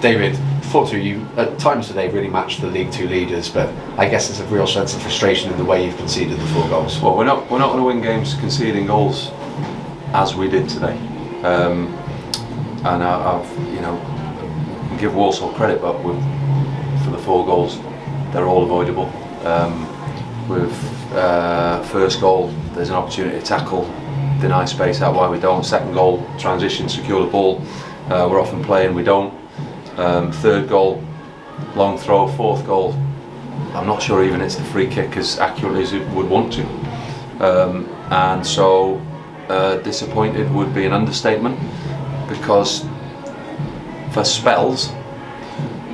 David, 4-2, you at times today really matched the League Two leaders, but I guess there's a real sense of frustration in the way you've conceded the 4 goals. Well, we're not going to win games conceding goals as we did today, and I've give Walsall credit, but for the 4 goals, they're all avoidable. With first goal, there's an opportunity to tackle, deny space out wide, we don't. Second goal, transition, secure the ball, we're often playing, we don't. Third goal, long throw. Fourth goal, I'm not sure even it's the free kick as accurately as it would want to. And so disappointed would be an understatement, because for spells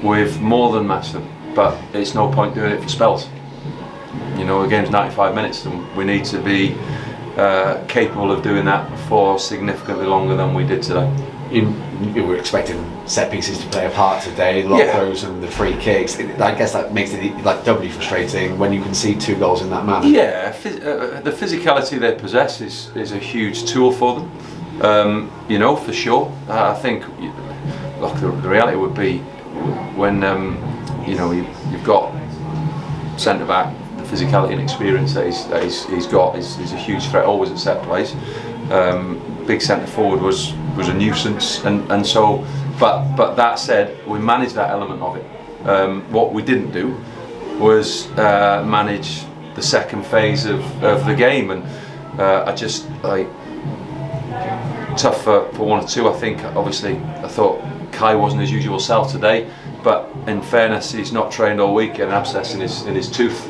we've more than matched them, but it's no point doing it for spells. You know, the game's 95 minutes and we need to be capable of doing that for significantly longer than we did today. You were expecting set pieces to play a part today, long throws and the free kicks. I guess that makes it like doubly frustrating when you concede 2 goals in that manner. Yeah, the physicality they possess is a huge tool for them. You know, for sure. I think, look, the reality would be when you know you've got centre back, the physicality and experience that he's got is a huge threat always at set plays. Big centre forward was a nuisance, and so. But that said, we managed that element of it. What we didn't do was manage the second phase of the game, and I just tough for 1 or 2. I think obviously I thought Kai wasn't his usual self today, but in fairness, he's not trained all week, an abscess in his tooth.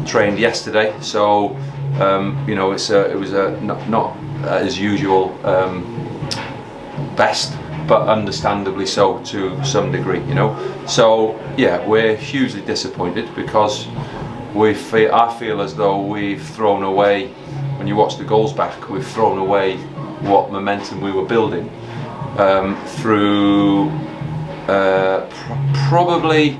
Trained yesterday, so you know it was not as usual best, but understandably so to some degree, you know. So yeah, we're hugely disappointed because I feel as though we've thrown away, when you watch the goals back, we've thrown away what momentum we were building through probably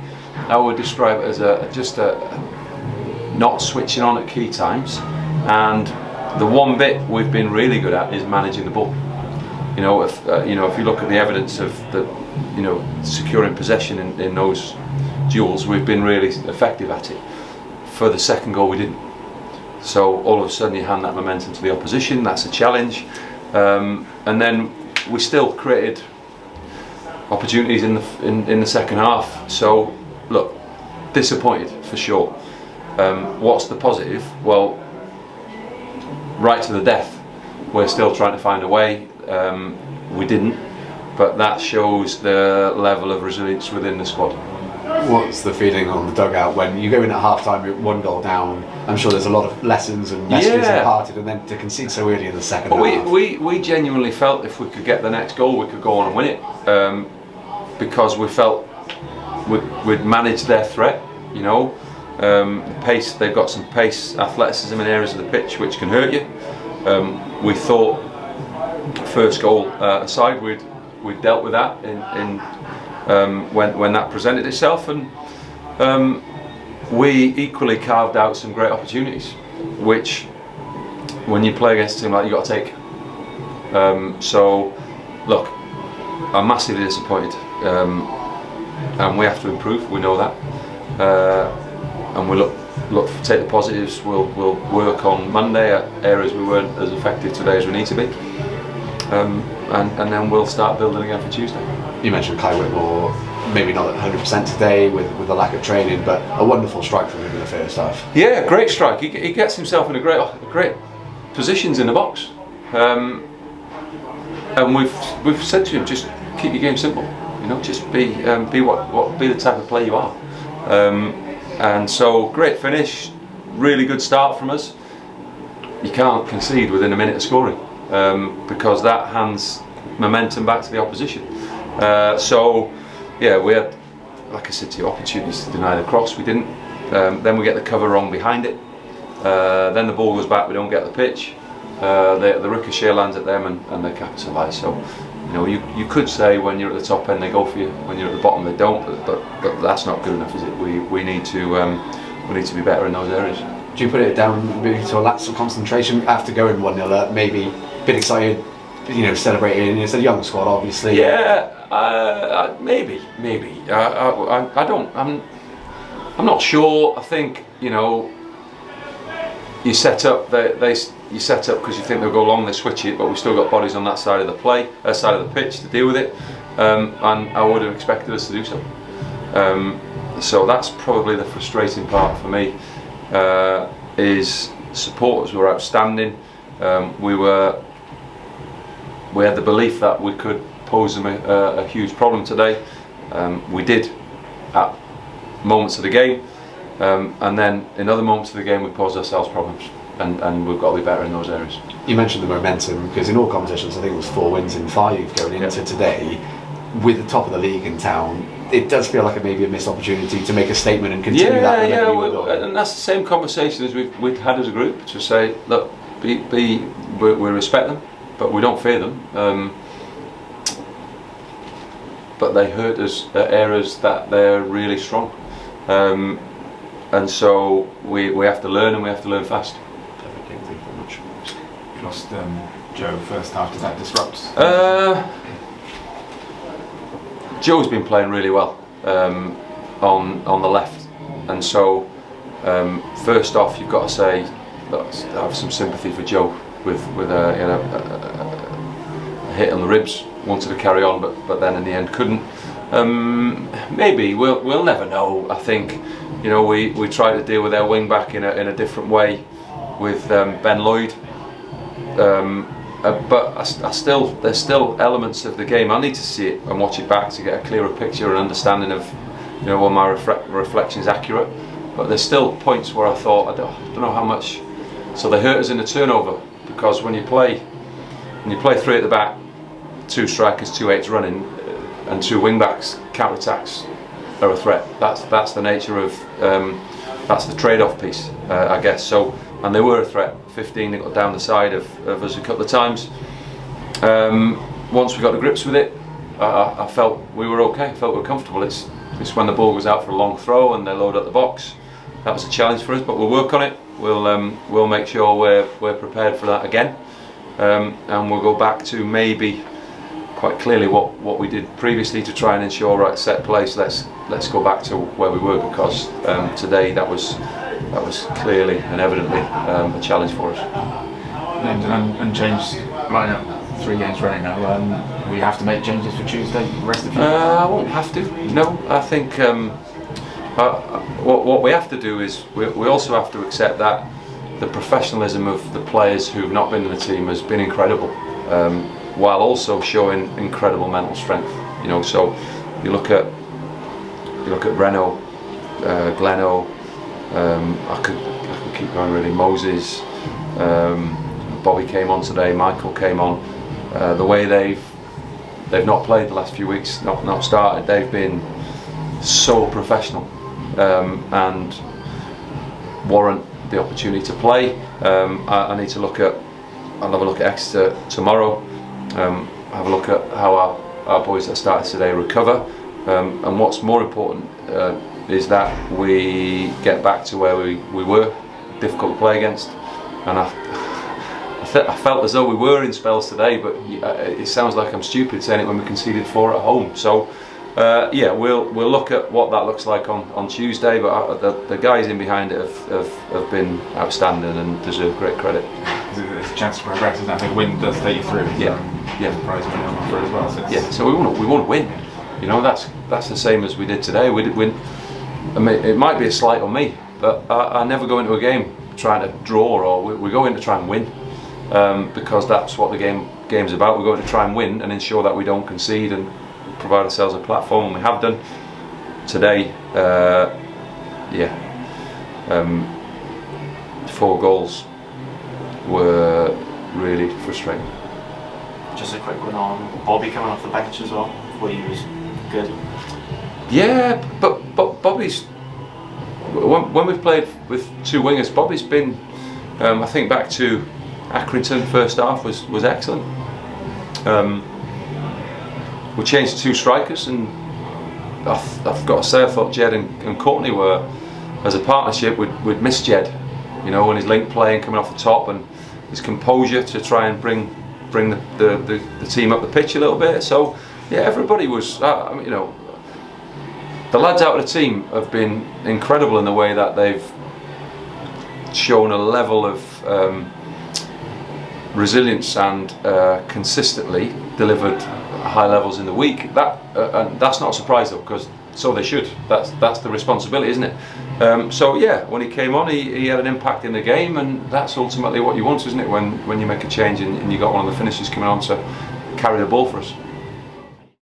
I would describe it as just not switching on at key times, and the one bit we've been really good at is managing the ball. You know, if you look at the evidence of securing possession in those duels, we've been really effective at it. For the second goal, we didn't. So all of a sudden, you hand that momentum to the opposition. That's a challenge, and then we still created opportunities in the second half. So look, disappointed for sure. What's the positive? Well, right to the death, we're still trying to find a way. We didn't, but that shows the level of resilience within the squad. What's the feeling on the dugout when you go in at half time with 1 goal down? I'm sure there's a lot of lessons and messages imparted, and then to concede so early in the second half. We genuinely felt if we could get the next goal, we could go on and win it, because we felt we'd managed their threat. You know, pace. They've got some pace, athleticism in areas of the pitch which can hurt you. We thought first goal aside, we'd dealt with that in when that presented itself, and we equally carved out some great opportunities, which when you play against a team like that, you got to take. So look, I'm massively disappointed, and we have to improve. We know that, and we look take the positives. We'll work on Monday at areas we weren't as effective today as we need to be, and then we'll start building again for Tuesday. You mentioned Kai Whitmore, maybe not at 100% today with the lack of training, but a wonderful strike from him in the first half. Yeah, great strike. He gets himself in a great positions in the box, and we've said to him, just keep your game simple. You know, just be the type of player you are. And so great finish, really good start from us. You can't concede within a minute of scoring, because that hands momentum back to the opposition. So yeah, we had, like I said to you, opportunities to deny the cross. We didn't. Then we get the cover wrong behind it. Then the ball goes back. We don't get the pitch. The ricochet lands at them, and they capitalise. So you know, you could say when you're at the top end they go for you. When you're at the bottom they don't. But that's not good enough, is it? We need to be better in those areas. Do you put it down maybe to a lapse of concentration after going 1-0 up? Maybe a bit excited, you know, celebrating. It's a young squad, obviously. Yeah, Maybe. I don't. I'm not sure. I think, you know, you set up. You set up because you think they'll go long. They switch it, but we've still got bodies on that side of the side of the pitch to deal with it, and I would have expected us to do so. So that's probably the frustrating part for me. Is supporters were outstanding. We had the belief that we could pose them a huge problem today. We did at moments of the game, and then in other moments of the game we posed ourselves problems, and we've got to be better in those areas. You mentioned the momentum, because in all competitions I think it was 4 wins in 5 going into today. With the top of the league in town, it does feel like maybe a missed opportunity to make a statement and continue that. And that's the same conversation as we've had as a group, to say, look, we respect them, but we don't fear them. But they hurt us at areas that they're really strong, and so we have to learn, and we have to learn fast. Thank you very much. You lost Joe first half. Does that disrupt? Joe's been playing really well on the left, and so first off, you've got to say, look, I have some sympathy for Joe with a hit on the ribs. Wanted to carry on, but then in the end couldn't. Maybe we'll never know. I think, you know, we try to deal with their wing back in a different way with Ben Lloyd. But there's still elements of the game. I need to see it and watch it back to get a clearer picture and understanding of, you know, when my reflection is accurate. But there's still points where I thought, I don't know how much. So they hurt us in the turnover, because when you play 3 at the back, 2 strikers, 2 8s running, and 2 wing backs, counter attacks are a threat. That's the nature of that's the trade-off piece, I guess. So, and they were a threat. 15 they got down the side of us a couple of times. Once we got to grips with it, I felt we were okay. I felt we were comfortable. It's when the ball goes out for a long throw and they load up the box. That was a challenge for us, but we'll work on it. We'll make sure we're prepared for that again, and we'll go back to maybe quite clearly what we did previously to try and ensure, right, set place. Let's go back to where we were, because today that was clearly and evidently a challenge for us. Named an unchanged lineup, 3 games running now. We have to make changes for Tuesday. The rest of you? I won't have to. No, I think what we have to do is we also have to accept that the professionalism of the players who've not been in the team has been incredible, while also showing incredible mental strength. You know, so you look at Renault, Gleno. I could keep going really. Moses, Bobby came on today. Michael came on. The way they've not played the last few weeks, not started. They've been so professional and warrant the opportunity to play. I need to look at. I'll have a look at Exeter tomorrow. Have a look at how our boys that started today recover. And what's more important is that we get back to where we were, difficult to play against. And I felt as though we were in spells today, but it sounds like I'm stupid saying it when we conceded 4 at home. So yeah, we'll look at what that looks like on Tuesday, but the guys in behind it have been outstanding and deserve great credit. There's a chance to progress, and I think win does take you through. Yeah. Prize money on offer as well. So yeah, so we want to win. You know, that's the same as we did today. We did win. I mean, it might be a slight on me, but I never go into a game trying to draw, or we go in to try and win, because that's what the game's about. We're going to try and win and ensure that we don't concede and provide ourselves a platform, and we have done today. 4 goals were really frustrating. Just a quick one on Bobby coming off the bench as well. Thought he was good. Yeah, but Bobby's, when we've played with 2 wingers, Bobby's been, I think back to Accrington first half was excellent. We changed to 2 strikers, and I've got to say, I thought Jed and Courtney were, as a partnership, we'd missed Jed, you know, and his link play and coming off the top, and his composure to try and bring the team up the pitch a little bit. So Yeah, everybody was. You know, the lads out of the team have been incredible in the way that they've shown a level of resilience and consistently delivered high levels in the week. And that's not a surprise though, because so they should. That's the responsibility, isn't it? So yeah, when he came on, he had an impact in the game, and that's ultimately what you want, isn't it? When you make a change and you got one of the finishers coming on to carry the ball for us.